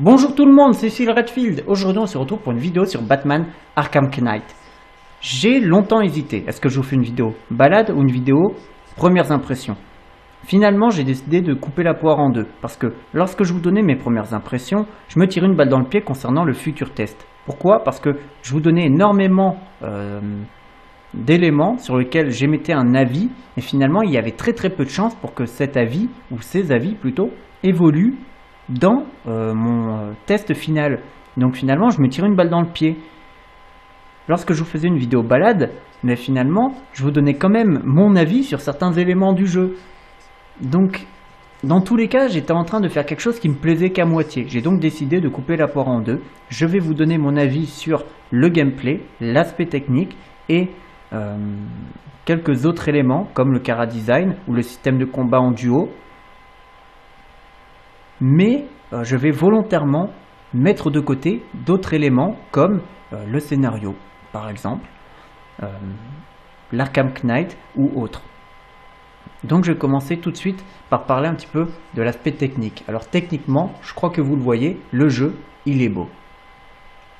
Bonjour tout le monde, c'est Phil Redfield. Aujourd'hui on se retrouve pour une vidéo sur Batman Arkham Knight. J'ai longtemps hésité, est-ce que je vous fais une vidéo balade ou une vidéo premières impressions? Finalement j'ai décidé de couper la poire en deux, parce que lorsque je vous donnais mes premières impressions, je me tirais une balle dans le pied concernant le futur test. Pourquoi? Parce que je vous donnais énormément d'éléments sur lesquels j'émettais un avis, et finalement il y avait très peu de chances pour que cet avis, ou ces avis plutôt, évoluent dans mon test final. Donc finalement je me tire une balle dans le pied. Lorsque je vous faisais une vidéo balade, mais finalement je vous donnais quand même mon avis sur certains éléments du jeu. Donc dans tous les cas j'étais en train de faire quelque chose qui me plaisait qu'à moitié. J'ai donc décidé de couper la poire en deux. Je vais vous donner mon avis sur le gameplay, l'aspect technique et quelques autres éléments comme le chara design ou le système de combat en duo. Mais je vais volontairement mettre de côté d'autres éléments comme le scénario, par exemple, l'Arkham Knight ou autre. Donc je vais commencer tout de suite par parler un petit peu de l'aspect technique. Alors techniquement, je crois que vous le voyez, le jeu, il est beau.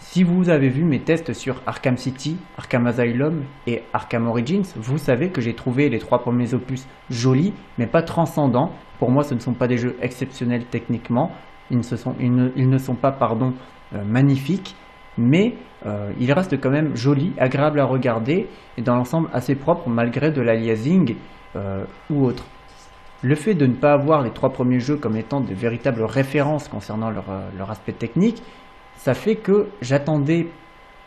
Si vous avez vu mes tests sur Arkham City, Arkham Asylum et Arkham Origins, vous savez que j'ai trouvé les trois premiers opus jolis, mais pas transcendants. Pour moi, ce ne sont pas des jeux exceptionnels techniquement, ils ne sont pas magnifiques, mais ils restent quand même jolis, agréables à regarder et dans l'ensemble assez propres malgré de l'aliasing ou autre. Le fait de ne pas avoir les trois premiers jeux comme étant de véritables références concernant leur aspect technique, ça fait que j'attendais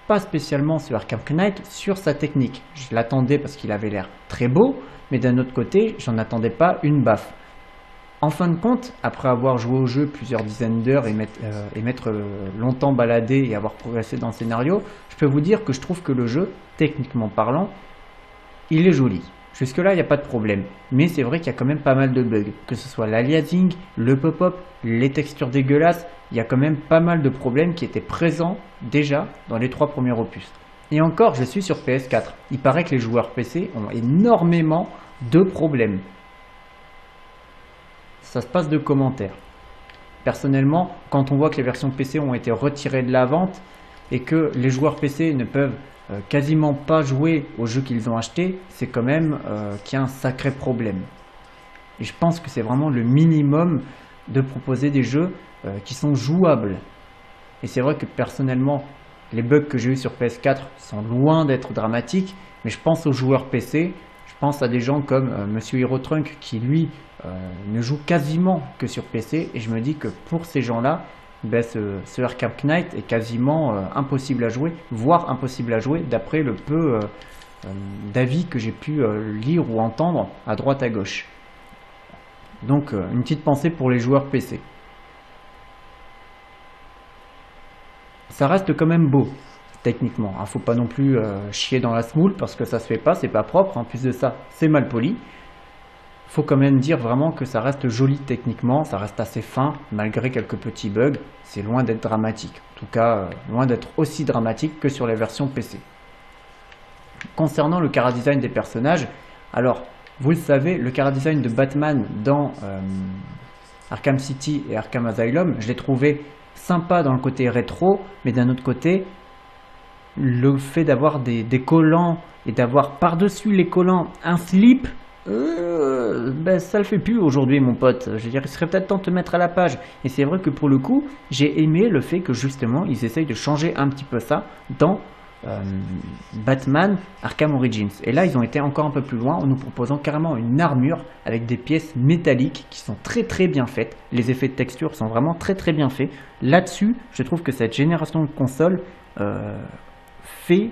pas spécialement ce Arkham Knight sur sa technique. Je l'attendais parce qu'il avait l'air très beau, mais d'un autre côté, j'en attendais pas une baffe. En fin de compte, après avoir joué au jeu plusieurs dizaines d'heures et m'être longtemps baladé et avoir progressé dans le scénario, je peux vous dire que je trouve que le jeu, techniquement parlant, il est joli. Jusque là, il n'y a pas de problème. Mais c'est vrai qu'il y a quand même pas mal de bugs. Que ce soit l'aliasing, le pop-up, les textures dégueulasses, il y a quand même pas mal de problèmes qui étaient présents déjà dans les trois premiers opus. Et encore, je suis sur PS4. Il paraît que les joueurs PC ont énormément de problèmes. Ça se passe de commentaires. Personnellement, quand on voit que les versions PC ont été retirées de la vente et que les joueurs PC ne peuvent quasiment pas jouer aux jeux qu'ils ont achetés, c'est quand même qu'il y a un sacré problème. Et je pense que c'est vraiment le minimum de proposer des jeux qui sont jouables. Et c'est vrai que personnellement, les bugs que j'ai eu sur PS4 sont loin d'être dramatiques, mais je pense aux joueurs PC, je pense à des gens comme Monsieur HeroTrunk qui lui ne joue quasiment que sur PC, et je me dis que pour ces gens-là, ben ce Arkham Knight est quasiment impossible à jouer, voire impossible à jouer d'après le peu d'avis que j'ai pu lire ou entendre à droite à gauche. Donc une petite pensée pour les joueurs PC. Ça reste quand même beau techniquement, faut pas non plus chier dans la semoule parce que ça se fait pas, c'est pas propre, en plus de ça c'est mal poli. Faut quand même dire vraiment que ça reste joli techniquement, ça reste assez fin malgré quelques petits bugs, c'est loin d'être dramatique, en tout cas loin d'être aussi dramatique que sur les versions PC. Concernant le chara design des personnages, alors vous le savez, le chara design de Batman dans Arkham City et Arkham Asylum, je l'ai trouvé sympa dans le côté rétro, mais d'un autre côté, le fait d'avoir des collants et d'avoir par-dessus les collants un slip, ben ça le fait plus aujourd'hui mon pote. Je veux dire, il serait peut-être temps de te mettre à la page. Et c'est vrai que pour le coup, j'ai aimé le fait que justement ils essayent de changer un petit peu ça dans Batman Arkham Origins. Et là ils ont été encore un peu plus loin en nous proposant carrément une armure avec des pièces métalliques qui sont très bien faites. Les effets de texture sont vraiment très bien faits. Là-dessus, je trouve que cette génération de consoles fait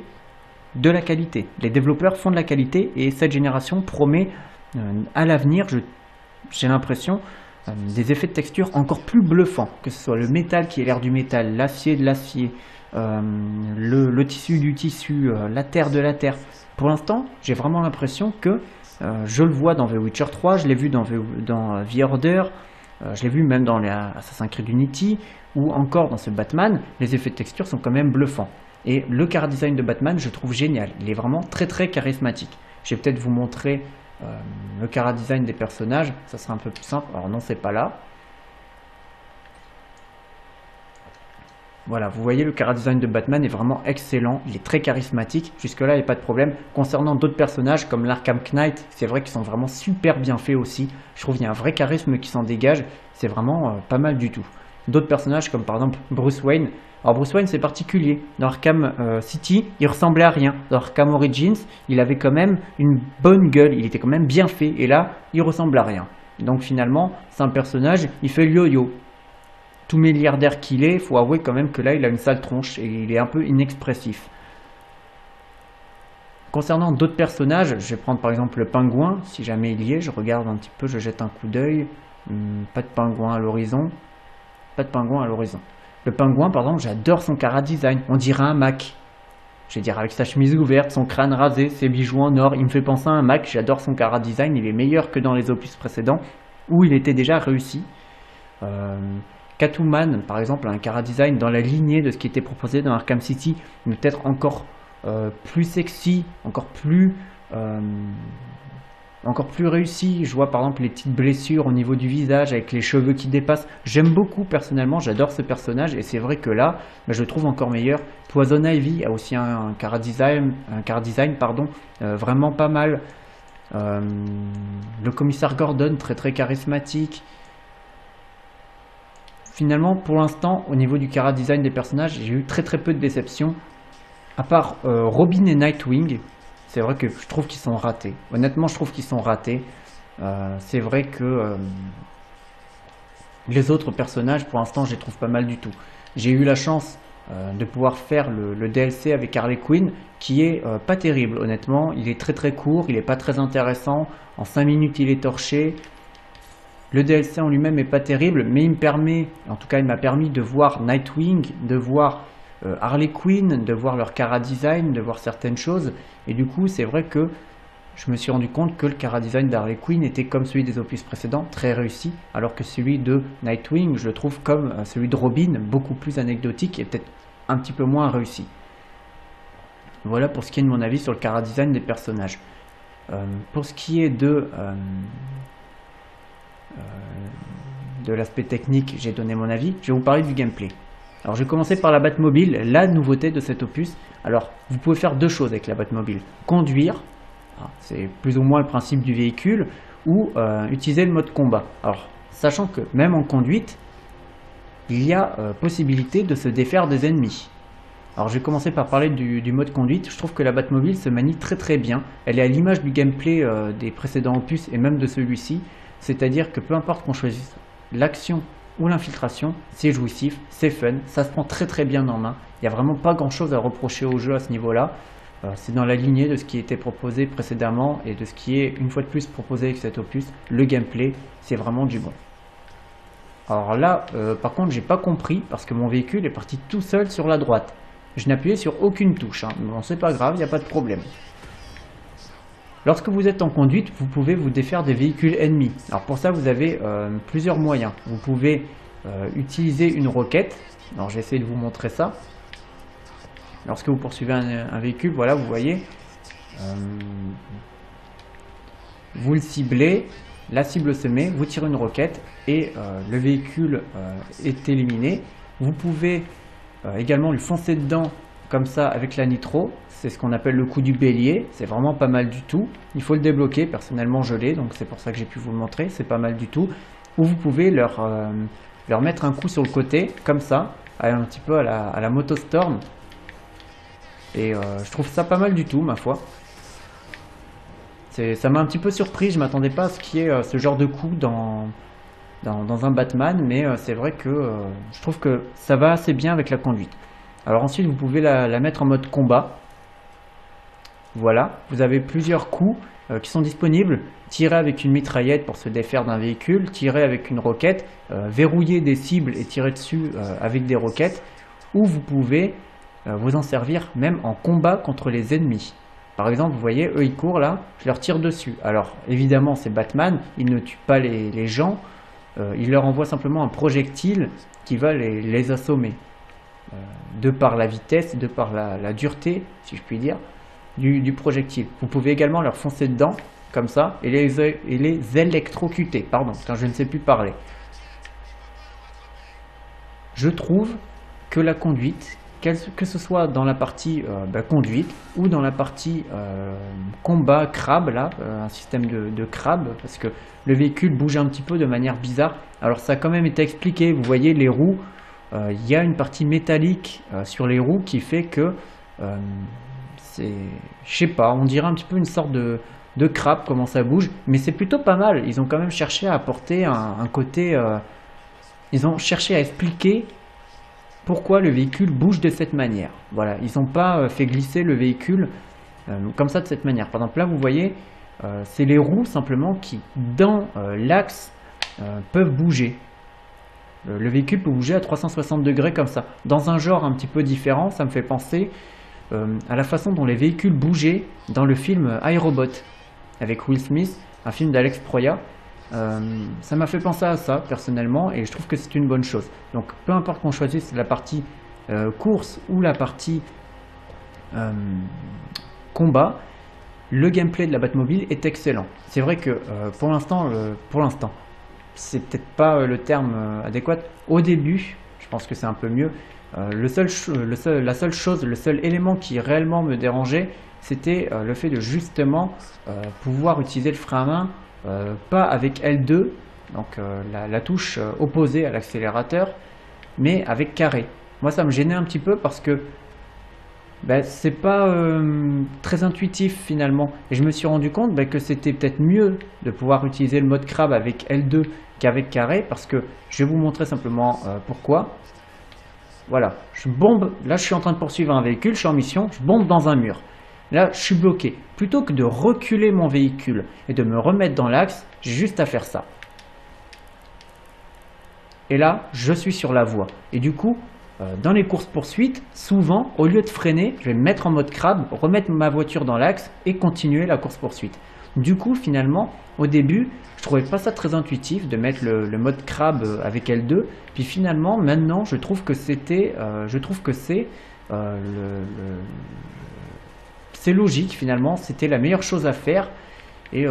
de la qualité. Les développeurs font de la qualité et cette génération promet à l'avenir, j'ai l'impression, des effets de texture encore plus bluffants, que ce soit le métal qui est l'air du métal, l'acier de l'acier, le tissu du tissu, la terre de la terre. Pour l'instant, j'ai vraiment l'impression que je le vois dans The Witcher 3, je l'ai vu dans The Order, je l'ai vu même dans les Assassin's Creed Unity, ou encore dans ce Batman, les effets de texture sont quand même bluffants. Et le chara design de Batman, je trouve génial. Il est vraiment très charismatique. Je vais peut-être vous montrer le chara design des personnages. Ça sera un peu plus simple. Alors non, c'est pas là. Voilà, vous voyez, le chara-design de Batman est vraiment excellent, il est très charismatique, jusque-là il n'y a pas de problème. Concernant d'autres personnages comme l'Arkham Knight, c'est vrai qu'ils sont vraiment super bien faits aussi. Je trouve qu'il y a un vrai charisme qui s'en dégage, c'est vraiment pas mal du tout. D'autres personnages comme par exemple Bruce Wayne. Alors Bruce Wayne c'est particulier, dans Arkham City il ressemblait à rien, dans Arkham Origins il avait quand même une bonne gueule, il était quand même bien fait, et là il ressemble à rien. Donc finalement c'est un personnage, il fait le yo-yo. Tout milliardaire qu'il est, il faut avouer quand même que là il a une sale tronche et il est un peu inexpressif. Concernant d'autres personnages, je vais prendre par exemple le pingouin, si jamais il y est, je regarde un petit peu, je jette un coup d'œil. Pas de pingouin à l'horizon. Pas de pingouin à l'horizon. Le pingouin par exemple, j'adore son chara-design, on dirait un Mac. Je vais dire avec sa chemise ouverte, son crâne rasé, ses bijoux en or, il me fait penser à un Mac, j'adore son chara-design, il est meilleur que dans les opus précédents, où il était déjà réussi. Catwoman, par exemple, a un chara-design dans la lignée de ce qui était proposé dans Arkham City, mais peut-être encore plus sexy, encore plus réussi. Je vois par exemple les petites blessures au niveau du visage avec les cheveux qui dépassent. J'aime beaucoup personnellement, j'adore ce personnage et c'est vrai que là, je le trouve encore meilleur. Poison Ivy a aussi un chara-design, vraiment pas mal. Le commissaire Gordon, très très charismatique. Finalement, pour l'instant, au niveau du chara-design des personnages, j'ai eu très peu de déceptions. À part Robin et Nightwing, c'est vrai que je trouve qu'ils sont ratés. Honnêtement, je trouve qu'ils sont ratés. C'est vrai que les autres personnages, pour l'instant, je les trouve pas mal du tout. J'ai eu la chance de pouvoir faire le DLC avec Harley Quinn, qui est pas terrible, honnêtement. Il est très court, il est pas très intéressant. En 5 minutes, il est torché. Le DLC en lui-même est pas terrible, mais il m'a permis de voir Nightwing, de voir Harley Quinn, de voir leur chara-design, de voir certaines choses. Et du coup, c'est vrai que je me suis rendu compte que le chara-design d'Harley Quinn était comme celui des opus précédents, très réussi, alors que celui de Nightwing, je le trouve comme celui de Robin, beaucoup plus anecdotique et peut-être un petit peu moins réussi. Voilà pour ce qui est de mon avis sur le chara-design des personnages. Pour ce qui est de l'aspect technique, j'ai donné mon avis. Je vais vous parler du gameplay. Alors je vais commencer par la Batmobile, la nouveauté de cet opus. Alors vous pouvez faire deux choses avec la Batmobile. Conduire, c'est plus ou moins le principe du véhicule, ou utiliser le mode combat. Alors sachant que même en conduite, il y a possibilité de se défaire des ennemis. Alors je vais commencer par parler du mode conduite. Je trouve que la Batmobile se manie très bien. Elle est à l'image du gameplay des précédents opus et même de celui-ci. C'est-à-dire que peu importe qu'on choisisse l'action ou l'infiltration, c'est jouissif, c'est fun, ça se prend très bien en main. Il n'y a vraiment pas grand chose à reprocher au jeu à ce niveau-là. C'est dans la lignée de ce qui était proposé précédemment et de ce qui est une fois de plus proposé avec cet opus. Le gameplay, c'est vraiment du bon. Alors là, par contre, j'ai pas compris parce que mon véhicule est parti tout seul sur la droite. Je n'appuyais sur aucune touche, hein. Bon, c'est pas grave, il n'y a pas de problème. Lorsque vous êtes en conduite, vous pouvez vous défaire des véhicules ennemis. Alors pour ça, vous avez plusieurs moyens. Vous pouvez utiliser une roquette. Alors j'ai essayé de vous montrer ça. Lorsque vous poursuivez un véhicule, voilà, vous voyez, vous le ciblez, la cible se met, vous tirez une roquette et le véhicule est éliminé. Vous pouvez également lui foncer dedans comme ça avec la nitro. C'est ce qu'on appelle le coup du bélier, c'est vraiment pas mal du tout. Il faut le débloquer, personnellement je l'ai, donc c'est pour ça que j'ai pu vous le montrer, c'est pas mal du tout. Ou vous pouvez leur mettre un coup sur le côté, comme ça, un petit peu à la Motostorm. Et je trouve ça pas mal du tout, ma foi. Ça m'a un petit peu surpris, je m'attendais pas à ce qu'il y ait ce genre de coup dans un Batman, mais c'est vrai que je trouve que ça va assez bien avec la conduite. Alors ensuite, vous pouvez la mettre en mode combat. Voilà, vous avez plusieurs coups qui sont disponibles. Tirer avec une mitraillette pour se défaire d'un véhicule, tirer avec une roquette, verrouiller des cibles et tirer dessus avec des roquettes. Ou vous pouvez vous en servir même en combat contre les ennemis. Par exemple, vous voyez, eux ils courent là, je leur tire dessus. Alors évidemment c'est Batman, il ne tue pas les gens, il leur envoie simplement un projectile qui va les assommer. De par la vitesse, de par la dureté, si je puis dire, du projectile. Vous pouvez également leur foncer dedans, comme ça, et les électrocuter. Pardon, quand je ne sais plus parler. Je trouve que la conduite, que ce soit dans la partie conduite ou dans la partie combat crabe, là, un système de crabe, parce que le véhicule bouge un petit peu de manière bizarre. Alors ça a quand même été expliqué, vous voyez les roues, il y a une partie métallique sur les roues qui fait que c'est, je sais pas, on dirait un petit peu une sorte de crabe, comment ça bouge, mais c'est plutôt pas mal. Ils ont quand même cherché à apporter un côté, ils ont cherché à expliquer pourquoi le véhicule bouge de cette manière. Voilà, ils n'ont pas fait glisser le véhicule comme ça de cette manière. Par exemple là vous voyez, c'est les roues simplement qui dans l'axe peuvent bouger. Le véhicule peut bouger à 360 degrés comme ça. Dans un genre un petit peu différent, ça me fait penser à la façon dont les véhicules bougeaient dans le film iRobot avec Will Smith, un film d'Alex Proya. Ça m'a fait penser à ça personnellement et je trouve que c'est une bonne chose. Donc peu importe qu'on choisisse la partie course ou la partie combat, le gameplay de la Batmobile est excellent. C'est vrai que pour l'instant, c'est peut-être pas le terme adéquat. Au début, je pense que c'est un peu mieux. Le seul élément qui réellement me dérangeait, c'était le fait de justement pouvoir utiliser le frein à main, pas avec L2, donc la touche opposée à l'accélérateur, mais avec carré. Moi, ça me gênait un petit peu parce que c'est pas très intuitif finalement. Et je me suis rendu compte que c'était peut-être mieux de pouvoir utiliser le mode crabe avec L2 qu'avec carré, parce que je vais vous montrer simplement pourquoi. Voilà, je bombe, là je suis en train de poursuivre un véhicule, je suis en mission, je bombe dans un mur. Là je suis bloqué. Plutôt que de reculer mon véhicule et de me remettre dans l'axe, j'ai juste à faire ça. Et là, je suis sur la voie. Et du coup, dans les courses-poursuites, souvent, au lieu de freiner, je vais me mettre en mode crabe, remettre ma voiture dans l'axe et continuer la course-poursuite. Du coup, finalement, au début, je trouvais pas ça très intuitif de mettre le mode crabe avec L2. Puis finalement, maintenant, je trouve que c'est logique finalement. C'était la meilleure chose à faire et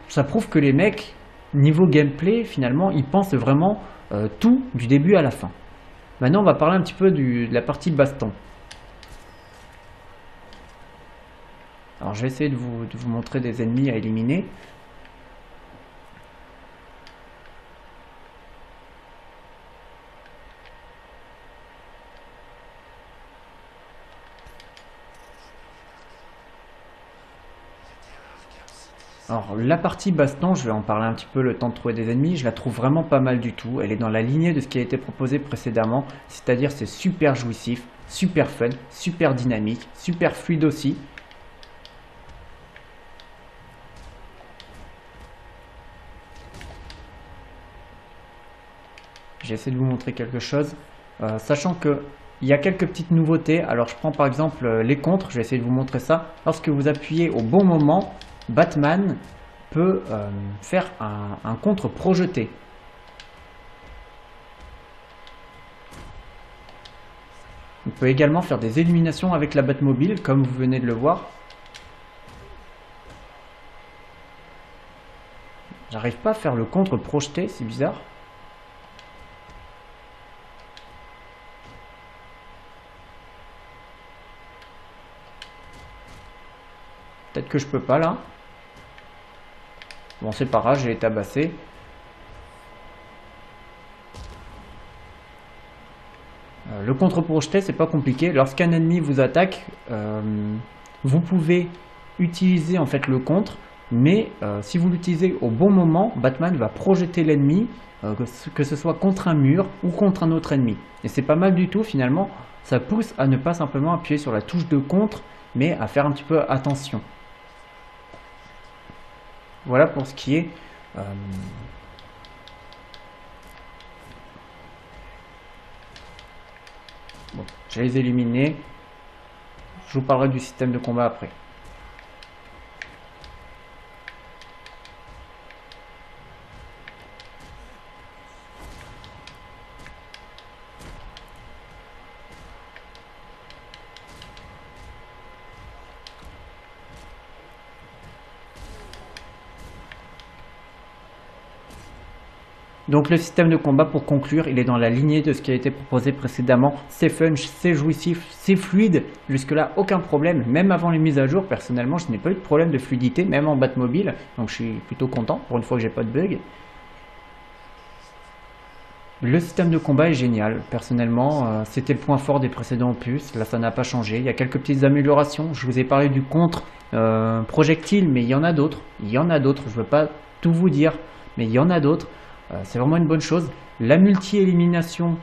ça prouve que les mecs, niveau gameplay, finalement, ils pensent vraiment tout du début à la fin. Maintenant, on va parler un petit peu de la partie baston. Alors, je vais essayer de vous montrer des ennemis à éliminer. Alors, la partie baston, je vais en parler un petit peu le temps de trouver des ennemis, je la trouve vraiment pas mal du tout. Elle est dans la lignée de ce qui a été proposé précédemment, c'est-à-dire c'est super jouissif, super fun, super dynamique, super fluide aussi. J'ai essayé de vous montrer quelque chose, sachant que il y a quelques petites nouveautés. Alors je prends par exemple les contres, je vais essayer de vous montrer ça. Lorsque vous appuyez au bon moment, Batman peut faire un contre projeté. On peut également faire des éliminations avec la Batmobile, comme vous venez de le voir. J'arrive pas à faire le contre projeté, c'est bizarre. Peut-être que je peux pas là. Bon, c'est pas grave, j'ai tabassé. Le contre-projeté, c'est pas compliqué. Lorsqu'un ennemi vous attaque, vous pouvez utiliser en fait le contre, mais si vous l'utilisez au bon moment, Batman va projeter l'ennemi, que ce soit contre un mur ou contre un autre ennemi. Et c'est pas mal du tout finalement. Ça pousse à ne pas simplement appuyer sur la touche de contre, mais à faire un petit peu attention. Voilà pour ce qui est bon, je vais les éliminer. Je vous parlerai du système de combat après. Donc le système de combat, pour conclure, il est dans la lignée de ce qui a été proposé précédemment. C'est fun, c'est jouissif, c'est fluide. Jusque là, aucun problème. Même avant les mises à jour, personnellement, je n'ai pas eu de problème de fluidité, même en Batmobile. Donc je suis plutôt content, pour une fois que j'ai pas de bug. Le système de combat est génial, personnellement, c'était le point fort des précédents opus, là ça n'a pas changé, il y a quelques petites améliorations, je vous ai parlé du contre projectile, mais il y en a d'autres, je ne veux pas tout vous dire, mais il y en a d'autres, c'est vraiment une bonne chose. La multi-élimination,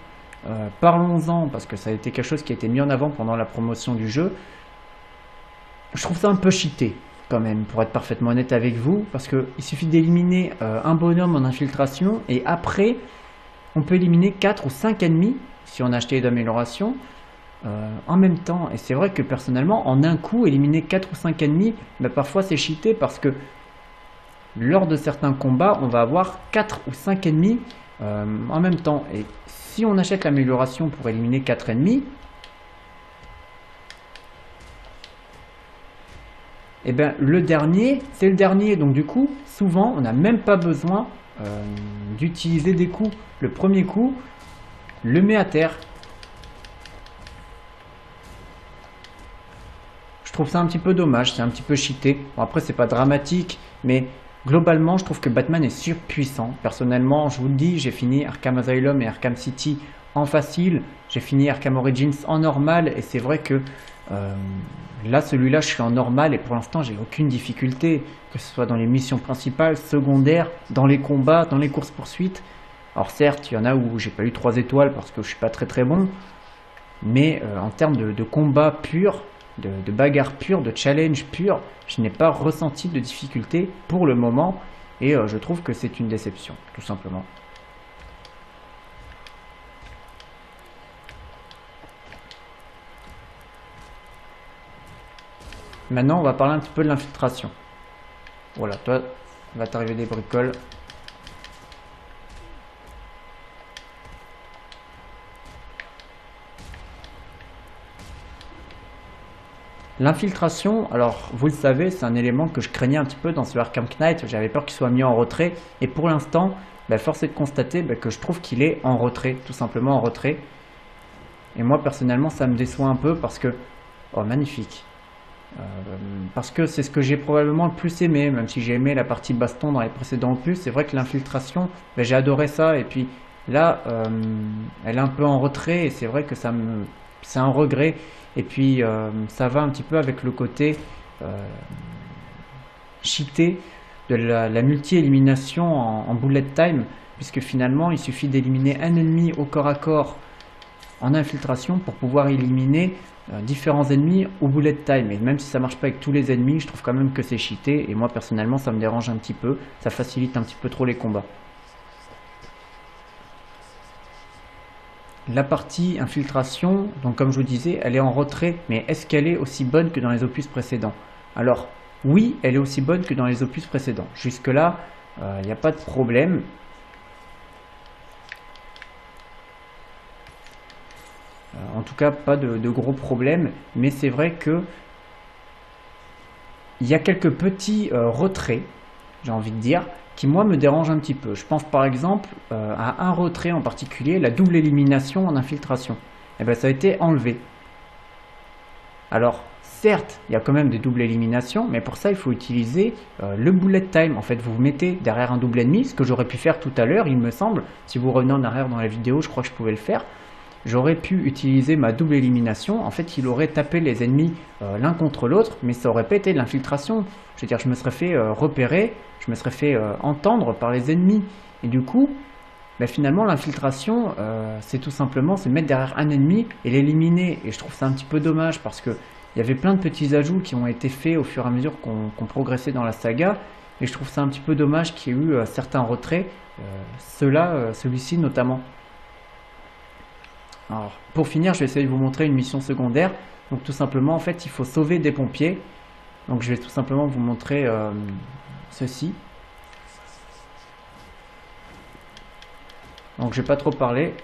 parlons-en, parce que ça a été quelque chose qui a été mis en avant pendant la promotion du jeu, je trouve ça un peu cheaté quand même, pour être parfaitement honnête avec vous, parce qu'il suffit d'éliminer un bonhomme en infiltration, et après on peut éliminer 4 ou 5 ennemis, si on a acheté d'amélioration, en même temps. Et c'est vrai que personnellement, en un coup, éliminer 4 ou 5 ennemis, bah, parfois c'est cheaté parce que lors de certains combats, on va avoir 4 ou 5 ennemis en même temps. Et si on achète l'amélioration pour éliminer 4 ennemis, et bien le dernier, c'est le dernier. Donc du coup, souvent, on n'a même pas besoin d'utiliser des coups. Le premier coup, le met à terre. Je trouve ça un petit peu dommage, c'est un petit peu cheaté. Bon, après, c'est pas dramatique, mais globalement, je trouve que Batman est surpuissant. Personnellement, je vous le dis, j'ai fini Arkham Asylum et Arkham City en facile. J'ai fini Arkham Origins en normal, et c'est vrai que là, celui-là, je suis en normal, et pour l'instant, j'ai aucune difficulté, que ce soit dans les missions principales, secondaires, dans les combats, dans les courses-poursuites. Alors certes, il y en a où j'ai pas eu 3 étoiles parce que je suis pas très bon, mais en termes de combat pur, de bagarre pure, de challenge pur, je n'ai pas ressenti de difficulté pour le moment, et je trouve que c'est une déception, tout simplement. Maintenant, on va parler un petit peu de l'infiltration. Voilà, toi, il va t'arriver des bricoles. L'infiltration, alors vous le savez, c'est un élément que je craignais un petit peu dans ce Arkham Knight. J'avais peur qu'il soit mis en retrait, et pour l'instant, force est de constater que je trouve qu'il est en retrait, tout simplement en retrait. Et moi personnellement, ça me déçoit un peu parce que, oh magnifique, parce que c'est ce que j'ai probablement le plus aimé, même si j'ai aimé la partie baston dans les précédents opus. C'est vrai que l'infiltration, j'ai adoré ça, et puis là, elle est un peu en retrait, et c'est vrai que c'est un regret. Et puis ça va un petit peu avec le côté cheaté de la multi-élimination en bullet time, puisque finalement il suffit d'éliminer un ennemi au corps à corps en infiltration pour pouvoir éliminer différents ennemis au bullet time. Et même si ça marche pas avec tous les ennemis, je trouve quand même que c'est cheaté, et moi personnellement ça me dérange un petit peu, ça facilite un petit peu trop les combats. La partie infiltration, donc comme je vous disais, elle est en retrait, mais est-ce qu'elle est aussi bonne que dans les opus précédents? Alors oui, elle est aussi bonne que dans les opus précédents. Jusque là, il n'y a pas de problème. En tout cas, pas de gros problèmes, mais c'est vrai que il y a quelques petits retraits, j'ai envie de dire, qui moi me dérange un petit peu. Je pense par exemple à un retrait en particulier, la double élimination en infiltration. Et bien ça a été enlevé. Alors certes, il y a quand même des doubles éliminations, mais pour ça il faut utiliser le bullet time. En fait, vous vous mettez derrière un double ennemi, ce que j'aurais pu faire tout à l'heure, il me semble. Si vous revenez en arrière dans la vidéo, je crois que je pouvais le faire. J'aurais pu utiliser ma double élimination. En fait, il aurait tapé les ennemis l'un contre l'autre, mais ça aurait pas été de l'infiltration. Je veux dire, je me serais fait repérer, je me serais fait entendre par les ennemis. Et du coup, finalement, l'infiltration, c'est tout simplement se mettre derrière un ennemi et l'éliminer. Et je trouve ça un petit peu dommage parce que il y avait plein de petits ajouts qui ont été faits au fur et à mesure qu'on progressait dans la saga. Et je trouve ça un petit peu dommage qu'il y ait eu certains retraits, celui-ci notamment. Alors, pour finir, je vais essayer de vous montrer une mission secondaire. Donc tout simplement, en fait, il faut sauver des pompiers. Donc je vais tout simplement vous montrer ceci. Donc je vais pas trop parler.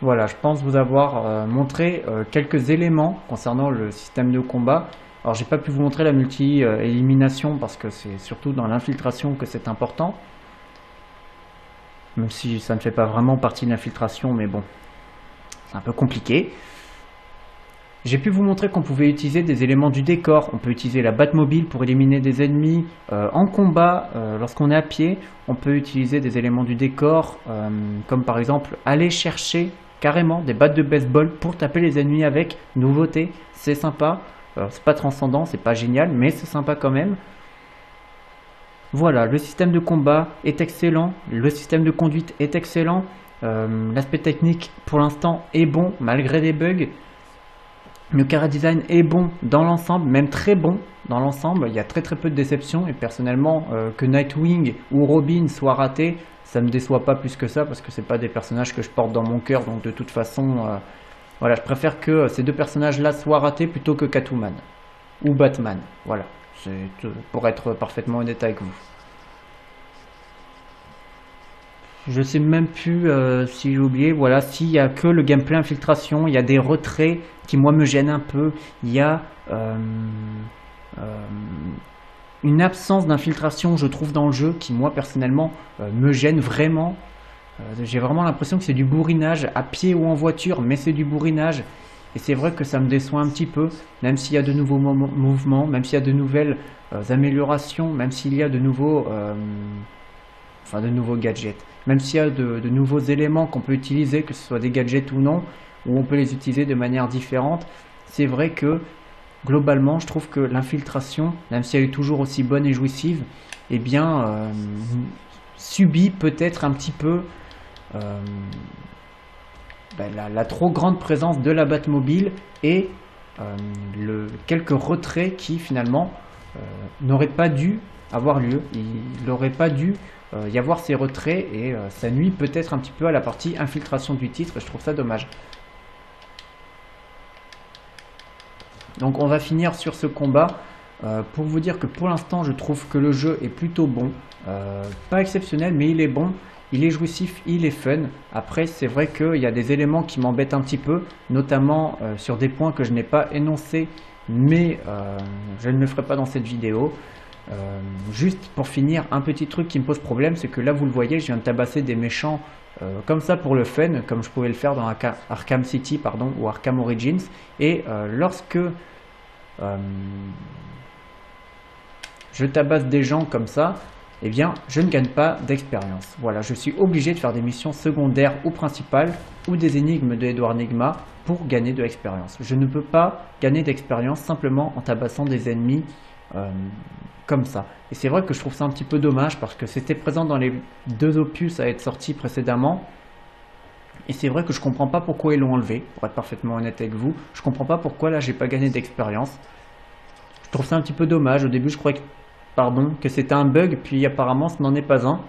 Voilà, je pense vous avoir montré quelques éléments concernant le système de combat. Alors j'ai pas pu vous montrer la multi-élimination parce que c'est surtout dans l'infiltration que c'est important. Même si ça ne fait pas vraiment partie de l'infiltration, mais bon, c'est un peu compliqué. J'ai pu vous montrer qu'on pouvait utiliser des éléments du décor. On peut utiliser la Batmobile pour éliminer des ennemis en combat lorsqu'on est à pied. On peut utiliser des éléments du décor comme par exemple aller chercher carrément des battes de baseball pour taper les ennemis avec. Nouveauté, c'est sympa. C'est pas transcendant, c'est pas génial, mais c'est sympa quand même. Voilà, le système de combat est excellent, le système de conduite est excellent, l'aspect technique pour l'instant est bon malgré des bugs. Le chara-design est bon dans l'ensemble, même très bon dans l'ensemble. Il y a très peu de déceptions et personnellement que Nightwing ou Robin soient ratés, ça ne me déçoit pas plus que ça parce que c'est pas des personnages que je porte dans mon cœur, donc de toute façon, voilà, je préfère que ces deux personnages-là soient ratés plutôt que Catwoman ou Batman. Voilà. C'est pour être parfaitement honnête avec vous. Je sais même plus si j'ai oublié, voilà, s'il y a que le gameplay infiltration, il y a des retraits qui moi me gênent un peu, il y a une absence d'infiltration je trouve dans le jeu qui moi personnellement me gêne vraiment. J'ai vraiment l'impression que c'est du bourrinage à pied ou en voiture, mais c'est du bourrinage. Et c'est vrai que ça me déçoit un petit peu, même s'il y a de nouveaux mouvements, même s'il y a de nouvelles améliorations, même s'il y a de nouveaux, de nouveaux gadgets, même s'il y a de nouveaux éléments qu'on peut utiliser, que ce soit des gadgets ou non, ou on peut les utiliser de manière différente. C'est vrai que globalement, je trouve que l'infiltration, même si elle est toujours aussi bonne et jouissive, eh bien, subit peut-être un petit peu la trop grande présence de la Batmobile et quelques retraits qui finalement n'auraient pas dû avoir lieu. Il n'aurait pas dû y avoir ces retraits et ça nuit peut-être un petit peu à la partie infiltration du titre et je trouve ça dommage. Donc on va finir sur ce combat pour vous dire que pour l'instant je trouve que le jeu est plutôt bon, pas exceptionnel mais il est bon. Il est jouissif, il est fun. Après, c'est vrai qu'il y a des éléments qui m'embêtent un petit peu, notamment sur des points que je n'ai pas énoncés, mais je ne le ferai pas dans cette vidéo. Juste pour finir, un petit truc qui me pose problème, c'est que là, vous le voyez, je viens de tabasser des méchants comme ça pour le fun, comme je pouvais le faire dans Arkham City, pardon, ou Arkham Origins. Et lorsque je tabasse des gens comme ça, eh bien, je ne gagne pas d'expérience. Voilà, je suis obligé de faire des missions secondaires ou principales ou des énigmes de Edward Nygma pour gagner de l'expérience. Je ne peux pas gagner d'expérience simplement en tabassant des ennemis comme ça. Et c'est vrai que je trouve ça un petit peu dommage parce que c'était présent dans les deux opus à être sortis précédemment. Et c'est vrai que je comprends pas pourquoi ils l'ont enlevé, pour être parfaitement honnête avec vous. Je comprends pas pourquoi là j'ai pas gagné d'expérience. Je trouve ça un petit peu dommage. Au début je croyais que c'était un bug, puis apparemment ce n'en est pas un.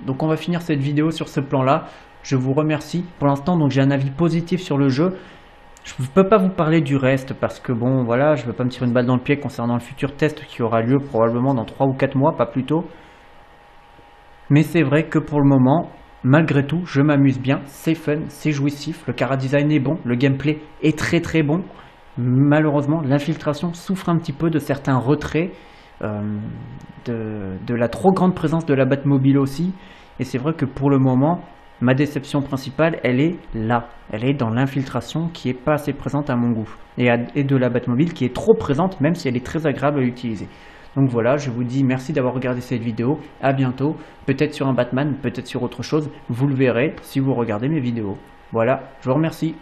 Donc on va finir cette vidéo sur ce plan là. Je vous remercie pour l'instant. Donc j'ai un avis positif sur le jeu. Je ne peux pas vous parler du reste parce que bon voilà, je ne veux pas me tirer une balle dans le pied concernant le futur test qui aura lieu probablement dans 3 ou 4 mois, pas plus tôt. Mais c'est vrai que pour le moment, malgré tout, je m'amuse bien, c'est fun, c'est jouissif, le chara-design est bon, le gameplay est très bon. Malheureusement, l'infiltration souffre un petit peu de certains retraits, de la trop grande présence de la Batmobile aussi. Et c'est vrai que pour le moment, ma déception principale, elle est là. Elle est dans l'infiltration qui est pas assez présente à mon goût. Et de la Batmobile qui est trop présente, même si elle est très agréable à utiliser. Donc voilà, je vous dis merci d'avoir regardé cette vidéo. À bientôt. Peut-être sur un Batman, peut-être sur autre chose. Vous le verrez si vous regardez mes vidéos. Voilà, je vous remercie.